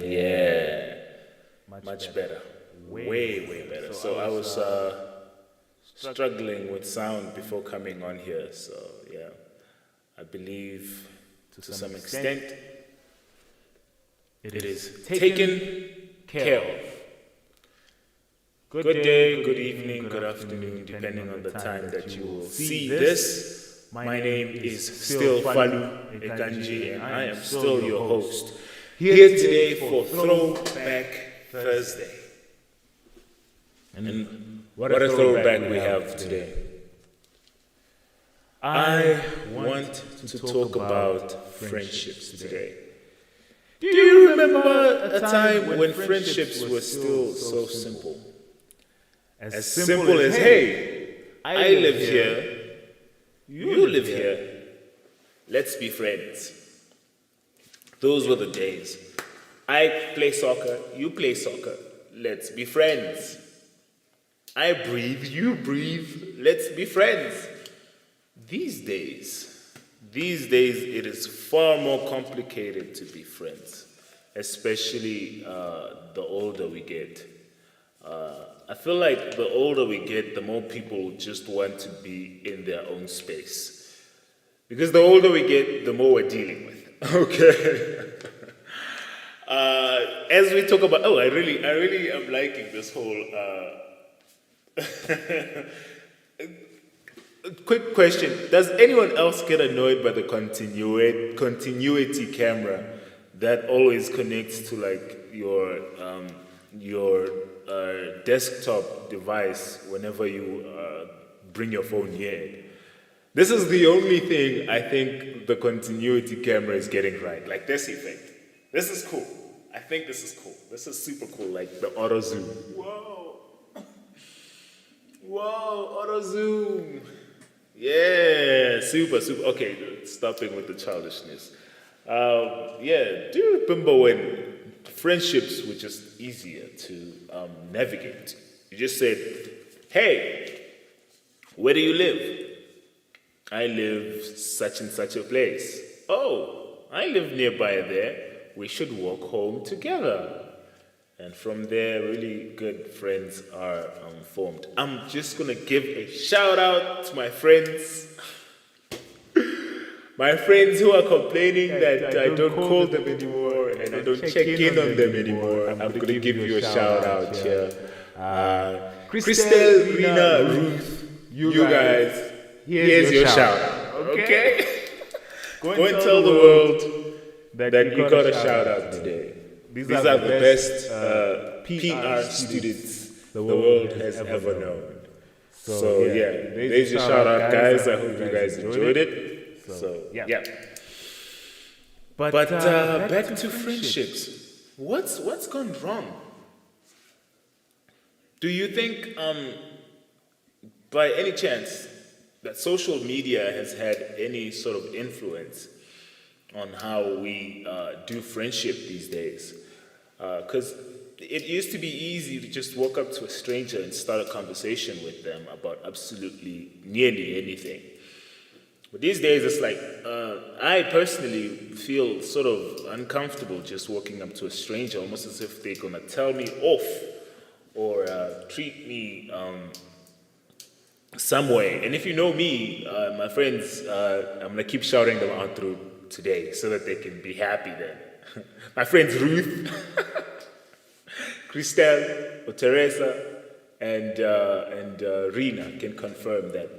Yeah, much better. Way better. So I was struggling with sound before coming on here. So yeah, I believe to some extent it is taken care of. Good day, good evening, good afternoon, depending on the time that you will see this. My name is still Falu Ekanji, and I am still your host. Here today for Throwback Thursday. And what a throwback we have today. I want to talk about friendships today. Do you remember a time when friendships were still so simple? As simple as, hey, I live here, you live here, let's be friends. Those were the days. I play soccer, you play soccer, let's be friends. I breathe, you breathe, let's be friends. These days, it is far more complicated to be friends, especially the older we get. I feel like the older we get, the more people just want to be in their own space. Because the older we get, the more we're dealing with. Okay. As we talk about, I really am liking this whole. Quick question: does anyone else get annoyed by the continuity camera that always connects to like your desktop device whenever you bring your phone here? This is the only thing I think the continuity camera is getting right. Like this effect. This is cool. I think this is cool. This is super cool. Like the auto zoom. Whoa. Whoa, auto zoom. Yeah, super. Okay, stopping with the childishness. Do you remember when friendships were just easier to navigate? You just said, hey, where do you live? I live such and such a place. Oh, I live nearby there. We should walk home together. And from there, really good friends are formed. I'm just going to give a shout out to my friends. My friends who are complaining that I don't call them anymore and I don't check in on them anymore. I'm going to give you a shout out here. Christelle, Rina, Ruth, you guys, here's your shout out. Okay? Go and tell the world that you got a shout out today. These are the best PR students the world has ever known. So yeah, there's your shout out, guys. I hope you guys enjoyed it. So yeah. But back to friendships. What's gone wrong? Do you think, by any chance, that social media has had any sort of influence on how we do friendship these days? Because it used to be easy to just walk up to a stranger and start a conversation with them about absolutely nearly anything. But these days, it's like, I personally feel sort of uncomfortable just walking up to a stranger, almost as if they're gonna tell me off or treat me some way. And if you know me, my friends, I'm gonna keep shouting them out through today so that they can be happy then. My friends Ruth, Christelle, Teresa, and Rina can confirm that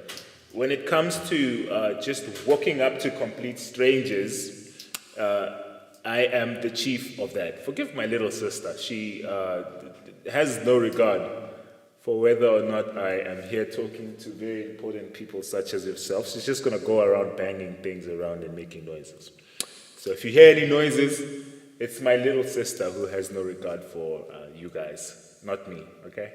when it comes to just walking up to complete strangers, I am the chief of that. Forgive my little sister. She has no regard for whether or not I am here talking to very important people such as yourself. She's just going to go around banging things around and making noises. So if you hear any noises, it's my little sister who has no regard for you guys, not me, okay?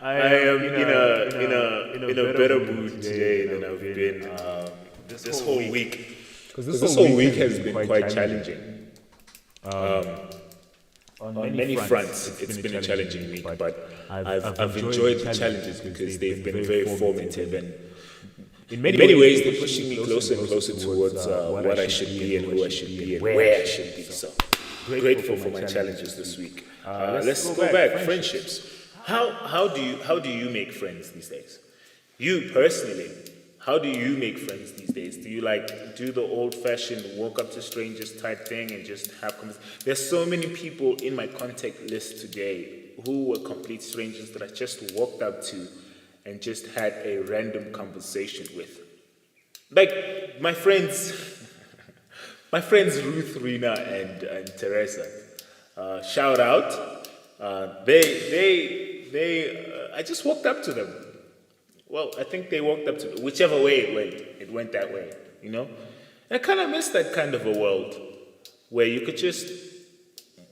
I am in a better mood today than I've been this whole week. Because this whole week has been quite challenging. On many fronts, it's been a challenging week, but I've enjoyed the challenges because they've been very formative, and in many ways they're pushing me closer and closer towards what I should be and who I should be and where I should be. So grateful for my challenges this week. Let's go back. Friendships. How do you make friends these days? You personally, how do you make friends these days? Do you do the old-fashioned walk up to strangers type thing and just have conversations? There's so many people in my contact list today who were complete strangers that I just walked up to and just had a random conversation with. Like my friends Ruth, Rena, and Teresa. Shout out. I just walked up to them. Well, I think they walked up to me. Whichever way it went that way, you know? And I kind of miss that kind of a world where you could just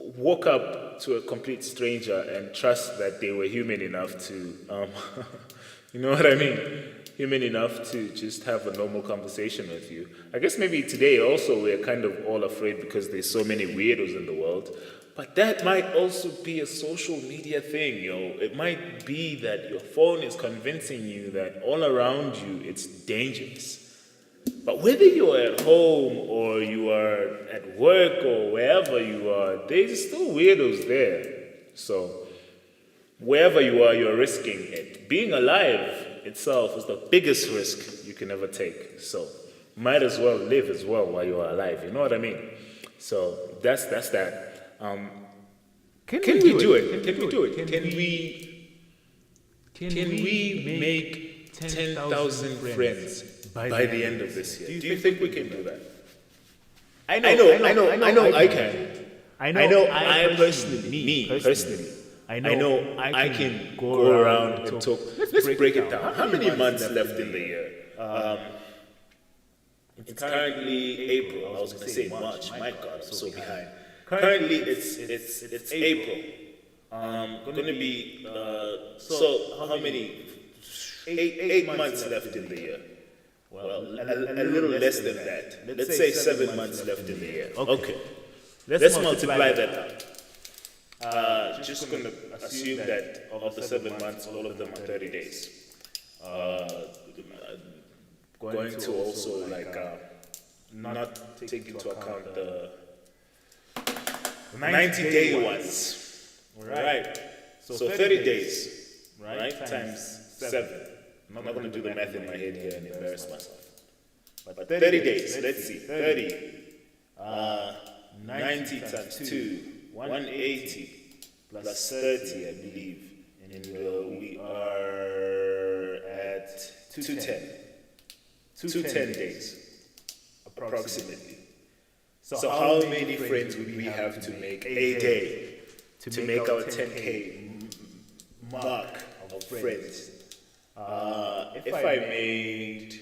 walk up to a complete stranger and trust that they were human enough to, you know what I mean? Human enough to just have a normal conversation with you. I guess maybe today also we're kind of all afraid because there's so many weirdos in the world. But that might also be a social media thing, yo. It might be that your phone is convincing you that all around you it's dangerous. But whether you're at home or you are at work or wherever you are, there's still weirdos there. So wherever you are, you're risking it. Being alive itself is the biggest risk you can ever take. So might as well live as well while you are alive. You know what I mean? So that's that. Can we do it? Can we make 10,000 friends by the end of this year? Do you think we can do that? I know I can. I know I personally. I know I can go around and talk. Let's break it down. How many months left in the year? It's currently April. I was going to say March. My God, I'm so behind. Currently, it's April. Going to be so how many? 8 months left in the year. Well, a little less than that. Let's say 7 months left in the year. Okay. Let's multiply that out. Just going to assume that of the 7 months, all of them are 30 days. Going to also not take into account the 90-day ones, right? So 30 days, right, times 7. I'm not going to do the math in my head here and embarrass myself. But 30 days, let's see, 30, 90 times 2, 180, plus 30, I believe. And we are at 210. 210 days, approximately. So how many friends would we have to make a day to make our 10K mark of friends? If I made,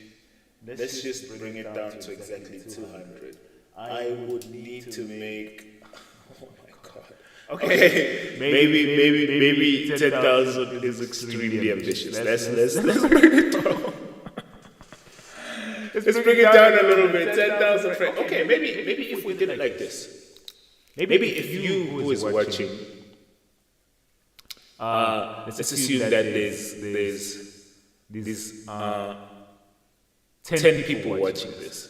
let's just bring it down to exactly 200, I would need to make, oh my God. Okay, maybe 10,000 is extremely ambitious. Let's bring it down. Let's bring it down a little bit. 10,000 friends. Okay, maybe if we did it like this. Maybe if you who is watching, let's assume that there's 10 people watching this.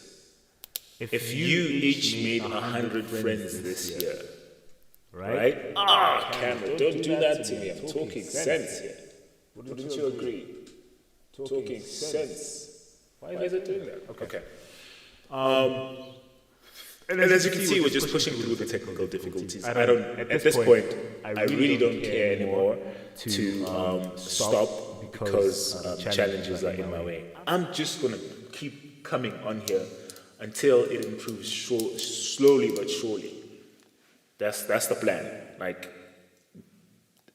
If you each made 100 friends this year, right? Cameron, don't do that to me. I'm talking sense here. Wouldn't you agree? Talking sense. Why is it doing that? Okay. And as you can see, we're just pushing through the technical difficulties. At this point, I really don't care anymore to stop because challenges are in my way. I'm just going to keep coming on here until it improves slowly but surely. That's the plan.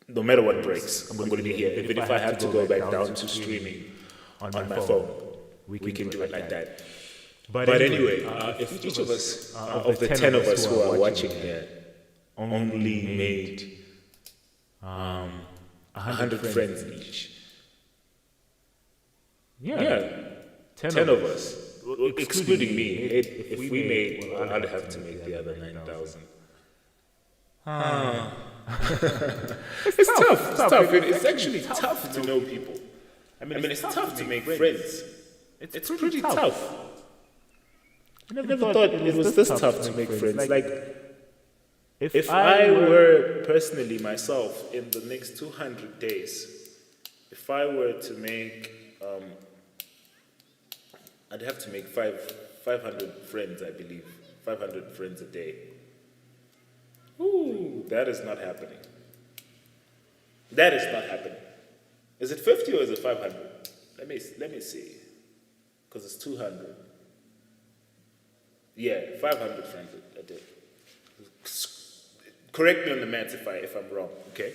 No matter what breaks, I'm going to be here. Even if I have to go back down to streaming on my phone, we can do it like that. But anyway, if each of us, of the 10 of us who are watching here, only made 100 friends each. Yeah. 10 of us, excluding me. If we made, I'd have to make the other 9,000. It's tough. It's actually tough to know people. I mean, it's tough to make friends. It's pretty tough. I never thought it was this tough to make friends. If I were personally myself in the next 200 days, if I were to make, I'd have to make 500 friends, I believe. 500 friends a day. Ooh, that is not happening. That is not happening. Is it 50 or is it 500? Let me see. Because it's 200. Yeah, 500 friends a day. Correct me on the maths if I'm wrong, okay?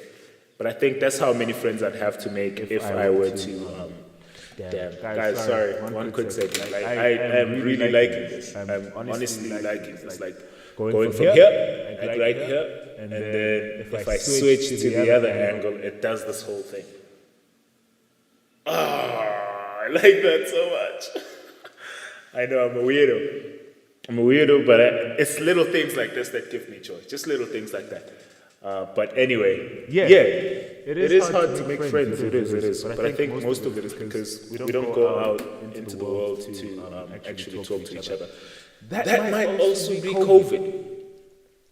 But I think that's how many friends I'd have to make if I were to. Guys, sorry, one quick second. Like, I am really liking this. I'm honestly liking this. Like going from here, and right here, and then if I switch to the other angle, it does this whole thing. Ah, I like that so much. I know I'm a weirdo, but it's little things like this that give me joy. Just little things like that. But anyway, it is hard to make friends. It is. But I think most of it is because we don't go out into the world to actually talk to each other. That might also be COVID.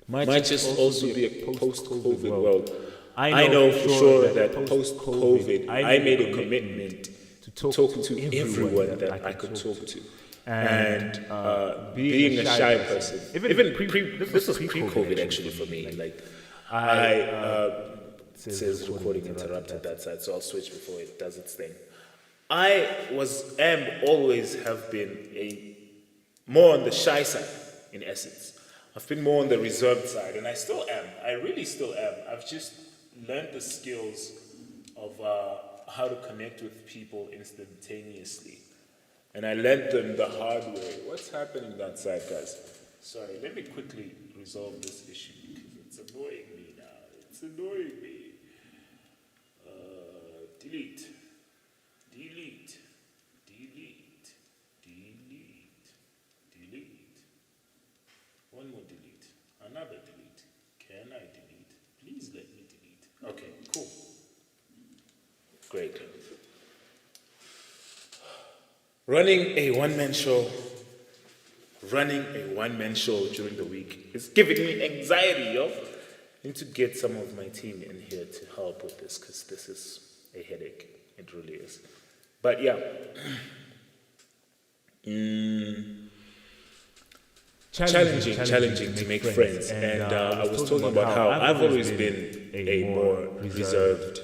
Might just also be a post-COVID world. I know for sure that post-COVID, I made a commitment to talk to everyone that I could talk to. And being a shy person, this was pre-COVID actually for me. Like it says recording interrupted that side, so I'll switch before it does its thing. Always have been more on the shy side, in essence. I've been more on the reserved side, and I still am. I really still am. I've just learned the skills of how to connect with people instantaneously. And I learned them the hard way. What's happening that side, guys? Sorry, let me quickly resolve this issue because it's annoying me now. It's annoying me. Delete. One more delete. Another delete. Can I delete? Please let me delete. Okay, cool. Great. Running a one-man show during the week is giving me anxiety, yo. I need to get some of my team in here to help with this because this is a headache. It really is. But yeah. Challenging to make friends. And I was talking about how I've always been a more reserved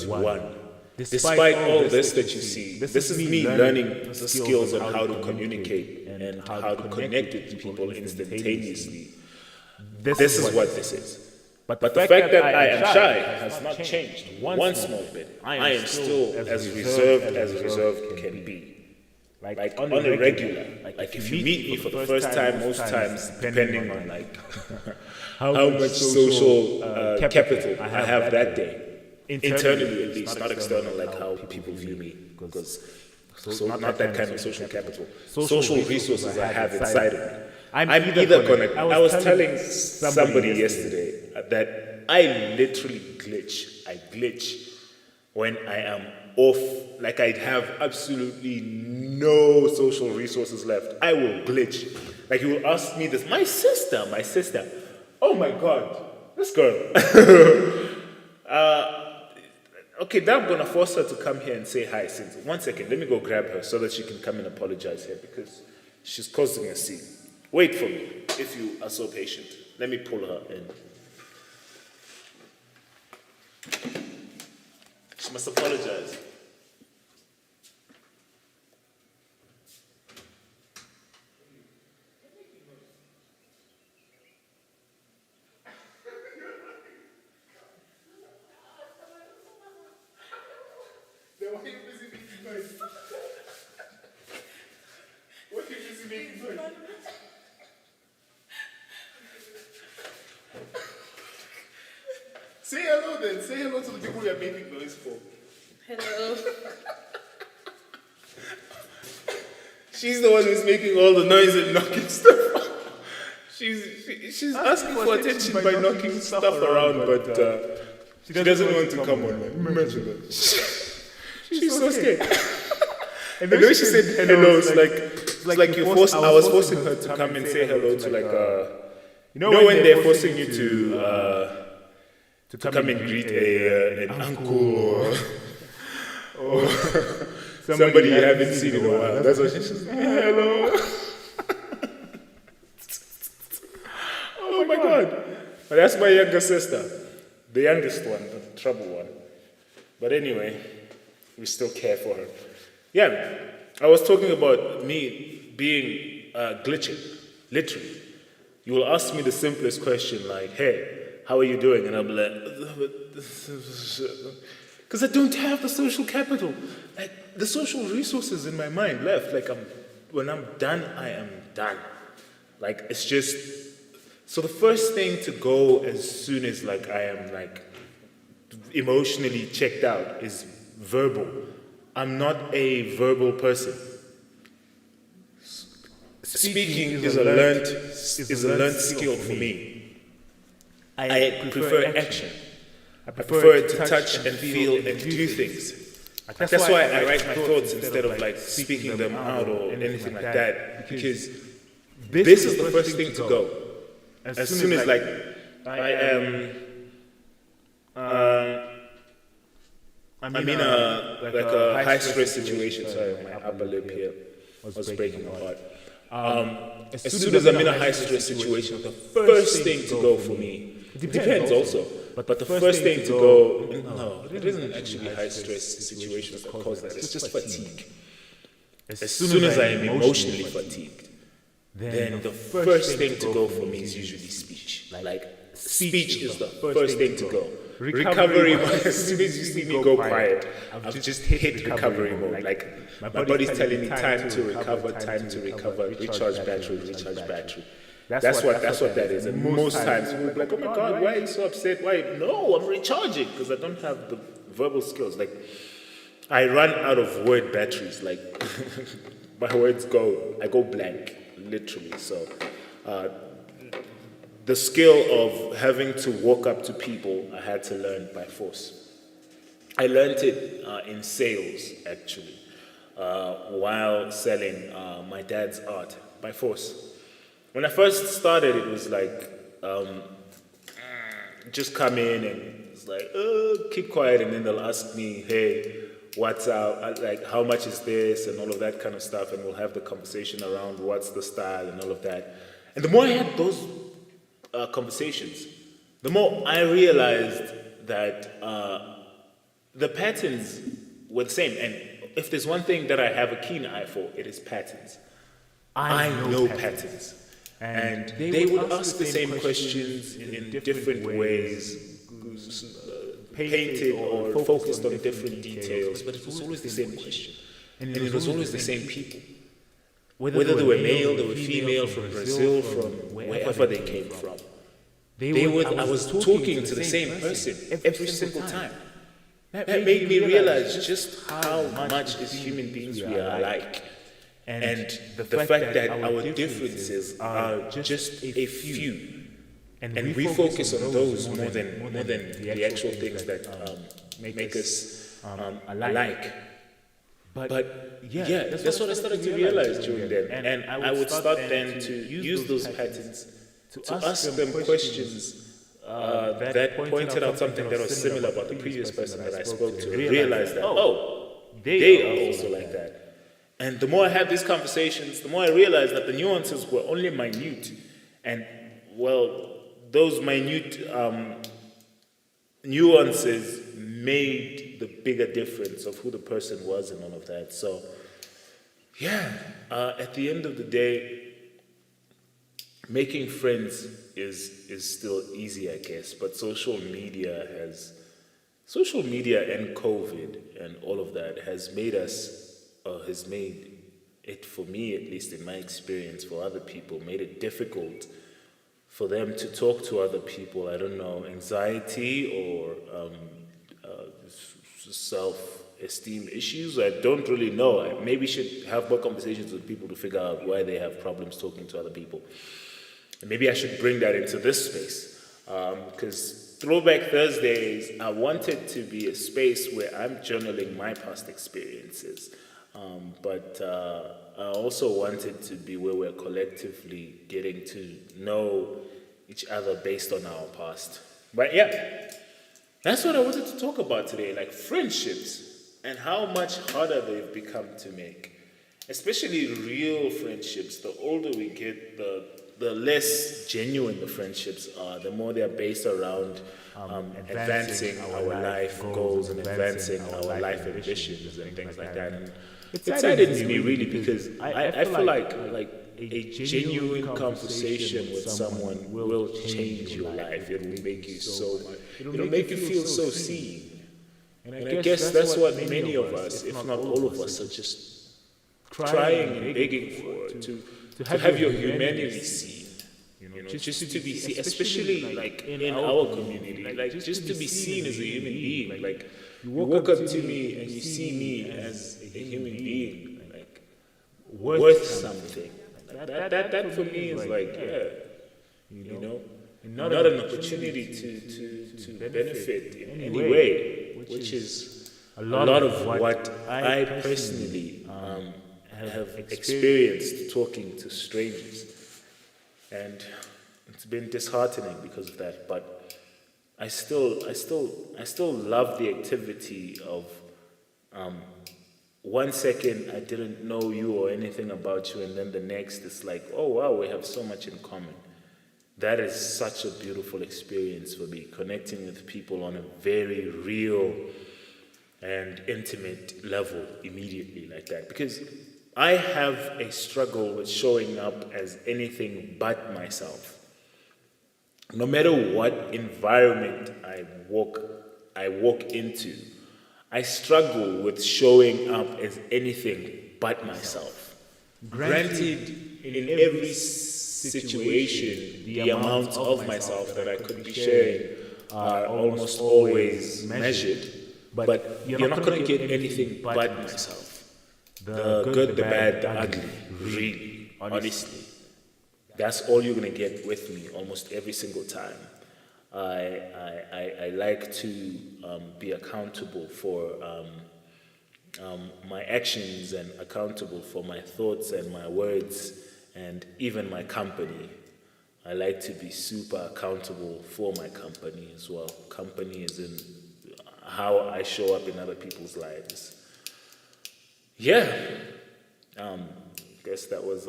one. Despite all this that you see, this is me learning the skills on how to communicate and how to connect with people instantaneously. This is what this is. But the fact that I am shy has not changed one small bit. I am still as reserved can be. Like on a regular. Like if you meet me for the first time, most times, depending on like how much social capital I have that day. Internally at least, not external like how people view me, because not that kind of social capital. Social resources I have inside of me. I'm either gonna. I was telling somebody yesterday that I literally glitch. I glitch when I am off. Like I have absolutely no social resources left. I will glitch. Like you will ask me this. My sister. Oh my God, this girl. Okay, now I'm going to force her to come here and say hi. Since 1 second, let me go grab her so that she can come and apologize here because she's causing a scene. Wait for me, if you are so patient. Let me pull her in. She must apologize. Say hello then. Say hello to the people you are making noise for. Hello. She's the one who's making all the noise and knocking stuff. She's asking for attention by knocking stuff around, but she doesn't want to come on. Imagine that. She's so scared. And then she said hello. It's like like I was forcing her to come and say hello to like you know when they're forcing you to come and greet an uncle or somebody you haven't seen in a while. That's what she says. Hello. Oh my God. But that's my younger sister, the youngest one, the trouble one. But anyway, we still care for her. Yeah, I was talking about me being glitching, literally. You will ask me the simplest question like, hey, how are you doing? And I'm like, because I don't have the social capital. Like, the social resources in my mind left. Like, when I'm done, I am done. Like, it's just, so the first thing to go as soon as like I am like emotionally checked out is verbal. I'm not a verbal person. Speaking is a learned skill for me. I prefer action. I prefer to touch and feel and do things. That's why I write my thoughts instead of like speaking them out or anything like that. Because this is the first thing to go. As soon as like I am, I'm in a high stress situation. Sorry, my upper lip here was breaking my heart. As soon as I'm in a high stress situation, the first thing to go for me, it depends also, but the first thing to go, no, it isn't actually high stress situations that cause that, it's just fatigue. As soon as I am emotionally fatigued, then the first thing to go for me is usually speech. Like, speech is the first thing to go. Recovery, as soon as you see me go quiet, I've just hit recovery mode. Like, my body's telling me time to recover, recharge battery. That's what that is. And most times people be like, oh my God, why are you so upset? Why? No, I'm recharging because I don't have the verbal skills. Like, I run out of word batteries. Like, my words I go blank, literally. So, the skill of having to walk up to people, I had to learn by force. I learned it in sales, actually, while selling my dad's art by force. When I first started, it was like, just come in and it's like, keep quiet, and then they'll ask me, hey, what's up, like, how much is this, and all of that kind of stuff, and we'll have the conversation around what's the style and all of that. And the more I had those conversations, the more I realized that the patterns were the same. And if there's one thing that I have a keen eye for, it is patterns. I know patterns. And they would ask the same questions in different ways, painted or focused on different details, but it was always the same question. And it was always the same people. Whether they were male, they were female, from Brazil, from wherever they came from. I was talking to the same person every single time. That made me realize just how much as human beings we are alike. And the fact that our differences are just a few. And we focus on those more than the actual things that make us alike. But yeah, that's what I started to realize during then. And I would start then to use those patterns to ask them questions that pointed out something that was similar about the previous person that I spoke to. And realize that, they are also like that. And the more I had these conversations, the more I realized that the nuances were only minute. And, well, those minute nuances made the bigger difference of who the person was and all of that. So, yeah, at the end of the day, making friends is still easy, I guess. But social media and COVID and all of that has made it, for me at least in my experience, for other people, made it difficult for them to talk to other people. I don't know, anxiety or self-esteem issues. I don't really know. I maybe should have more conversations with people to figure out why they have problems talking to other people. And maybe I should bring that into this space. Because Throwback Thursdays, I wanted to be a space where I'm journaling my past experiences. But I also wanted to be where we're collectively getting to know each other based on our past. But yeah, that's what I wanted to talk about today, like friendships and how much harder they've become to make. Especially real friendships. The older we get, the less genuine the friendships are, the more they're based around advancing our life goals and advancing our life ambitions and things like that. And it saddens me really because I feel like a genuine conversation with someone will change your life. It will make you so much. It'll make you feel so seen. And I guess that's what many of us, if not all of us, are just trying and begging for, to have your humanity seen. Just to be seen, especially like in our community, like just to be seen as a human being. Like you walk up to me and you see me as a human being, like worth something. That for me is like, not an opportunity to benefit in any way, which is a lot of what I personally have experienced talking to strangers. And it's been disheartening because of that, but I still love the activity of 1 second I didn't know you or anything about you, and then the next it's like, oh wow, we have so much in common. That is such a beautiful experience for me, connecting with people on a very real and intimate level immediately like that. Because I have a struggle with showing up as anything but myself. No matter what environment I walk into, I struggle with showing up as anything but myself. Granted, in every situation, the amounts of myself that I could be sharing are almost always measured, but you're not going to get anything but myself. The good, the bad, the ugly, really, honestly. That's all you're going to get with me almost every single time. I like to be accountable for my actions and accountable for my thoughts and my words and even my company. I like to be super accountable for my company as well. Company is in how I show up in other people's lives. Yeah, guess that was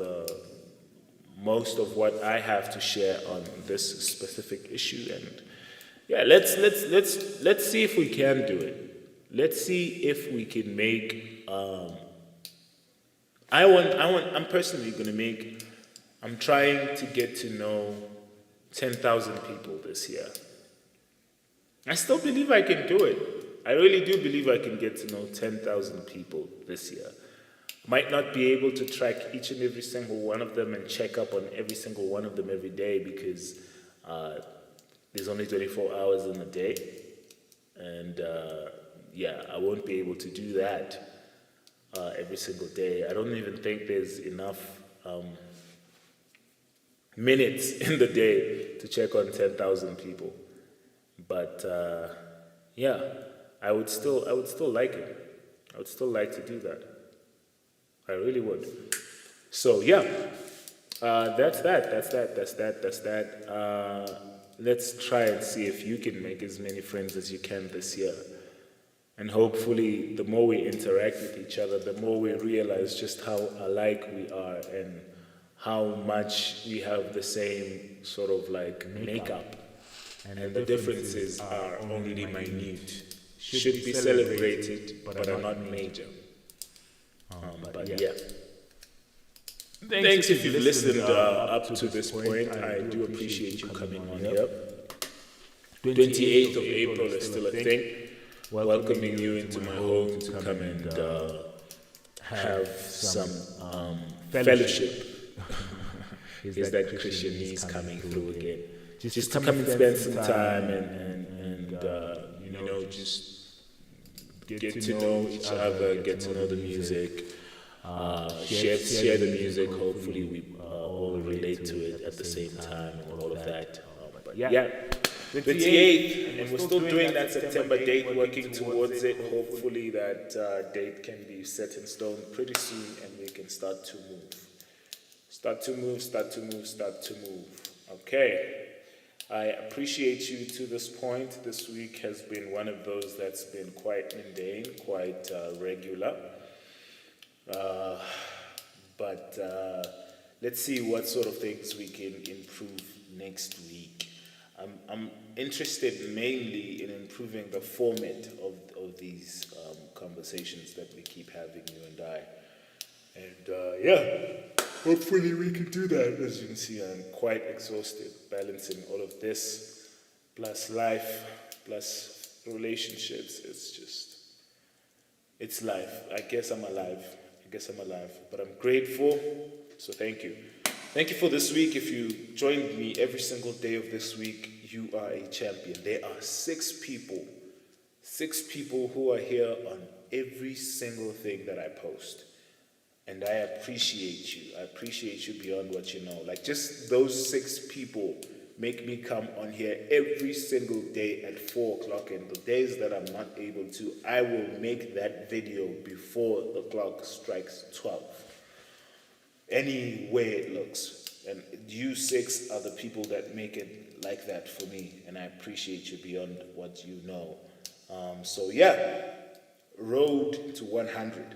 most of what I have to share on this specific issue, and yeah, let's see if we can do it. Let's see if we can make. I'm personally gonna make. I'm trying to get to know 10,000 people this year. I still believe I can do it. I really do believe I can get to know 10,000 people this year. Might not be able to track each and every single one of them and check up on every single one of them every day because there's only 24 hours in a day. And I won't be able to do that every single day. I don't even think there's enough minutes in the day to check on 10,000 people. But I would still like it. I would still like to do that. I really would. So that's that. Let's try and see if you can make as many friends as you can this year. And hopefully the more we interact with each other, the more we realize just how alike we are and how much we have the same sort of like makeup. And the differences are only minute. Should be celebrated, but are not major. But yeah. Thanks if you've listened up to this point. I do appreciate you coming on here. 28th of April is still a thing. Welcoming you into my home to come and have some fellowship. Is that Christianese coming through again? Just to come and spend some time and just get to know each other, get to know the music, share the music. Hopefully we all relate to it at the same time and all of that. But yeah, 28th, and we're still doing that September date, working towards it. Hopefully that date can be set in stone pretty soon, and we can start to move. Start to move. Okay. I appreciate you to this point. This week has been one of those that's been quite mundane, quite regular. But let's see what sort of things we can improve next week. I'm interested mainly in improving the format of these conversations that we keep having, you and I. And hopefully we can do that. As you can see, I'm quite exhausted balancing all of this, plus life, plus relationships. It's life. I guess I'm alive, but I'm grateful, so thank you. Thank you for this week. If you joined me every single day of this week, you are a champion. There are 6 people who are here on every single thing that I post. And I appreciate you. I appreciate you beyond what you know. Like, just those 6 people make me come on here every single day at 4 o'clock. And the days that I'm not able to, I will make that video before the clock strikes 12. Any way it looks. And you 6 are the people that make it like that for me. And I appreciate you beyond what you know. So yeah, road to 100.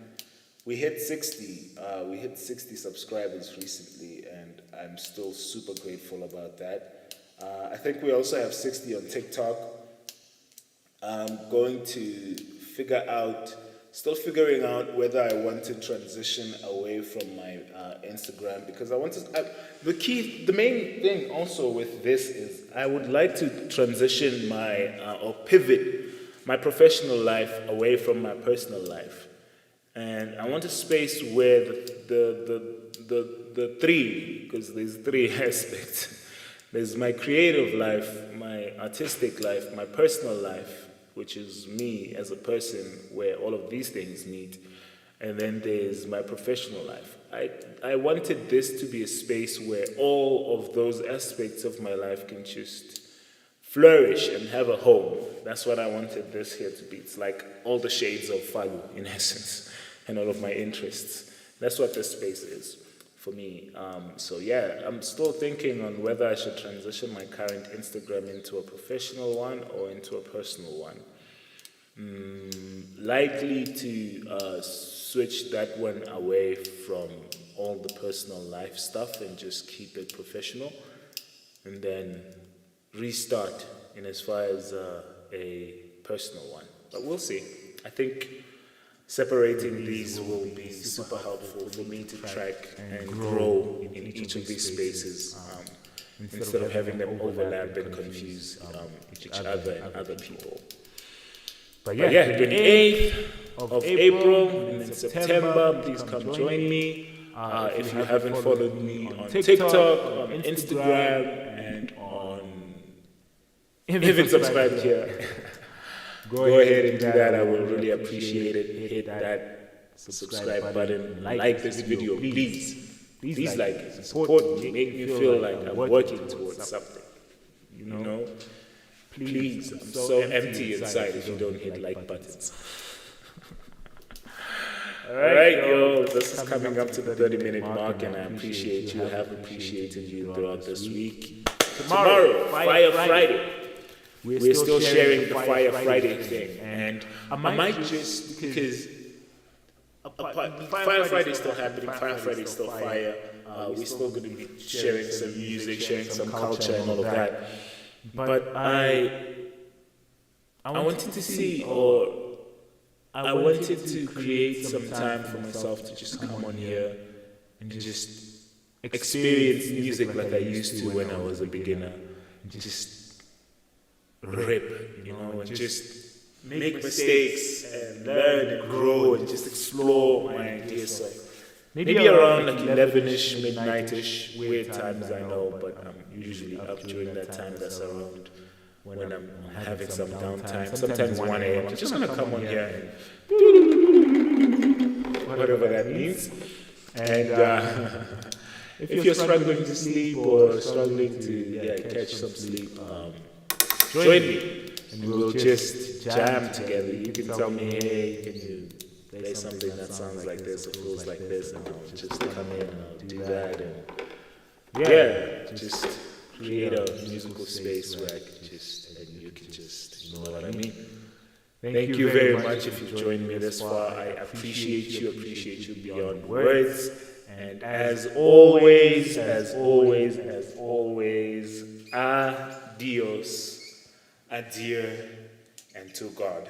We hit 60 subscribers recently, and I'm still super grateful about that. I think we also have 60 on TikTok. I'm going to still figuring out whether I want to transition away from my Instagram, because the main thing also with this is I would like to transition or pivot my professional life away from my personal life. And I want a space where the 3, because there's 3 aspects. There's my creative life, my artistic life, my personal life, which is me as a person, where all of these things meet. And then there's my professional life. I wanted this to be a space where all of those aspects of my life can just flourish and have a home. That's what I wanted this here to be. It's like all the shades of Falu, in essence, and all of my interests. That's what this space is for me. So yeah, I'm still thinking on whether I should transition my current Instagram into a professional one or into a personal one. Likely to switch that one away from all the personal life stuff and just keep it professional, and then restart in as far as a personal one. But we'll see. I think separating these will be super helpful for me to track and grow in each of these spaces, instead of having them overlap and confuse each other and other people. But yeah, 28th of April and then September, please come join me. If you haven't followed me on TikTok, on Instagram, and on even subscribed here, go ahead and do that. I will really appreciate it. Hit that subscribe button. Like this video, please. Please like it. Support me. Make me feel like I'm working towards something. You know? Please. I'm so empty inside if you don't hit like buttons. Alright, yo, this is coming up to the 30-minute mark, and I appreciate you. I have appreciated you throughout this week. Tomorrow, Fire Friday. We're still sharing the Fire Friday thing, and I might just, because Fire Friday is still happening, Fire Friday is still fire, we're still going to be sharing some music, sharing some culture and all of that, but I wanted to see, or I wanted to create some time for myself to just come on here and just experience music like I used to when I was a beginner, just rip, and just make mistakes and learn and grow and just explore my ideas. So maybe around like 11ish, midnight-ish, weird times I know, but I'm usually up during that time. That's around when I'm having some downtime. Sometimes 1 a.m. I'm just going to come on here and whatever that means. And if you're struggling to sleep or struggling to catch some sleep, join me, and we'll just jam together. You can tell me, hey, can you play something that sounds like this or feels like this, and I'll just come in and I'll do that, and yeah, just create a musical space where I can just, and you can just, you know what I mean? Thank you very much if you've joined me this far. I appreciate you beyond words. And as always, adios, adieu, and to God.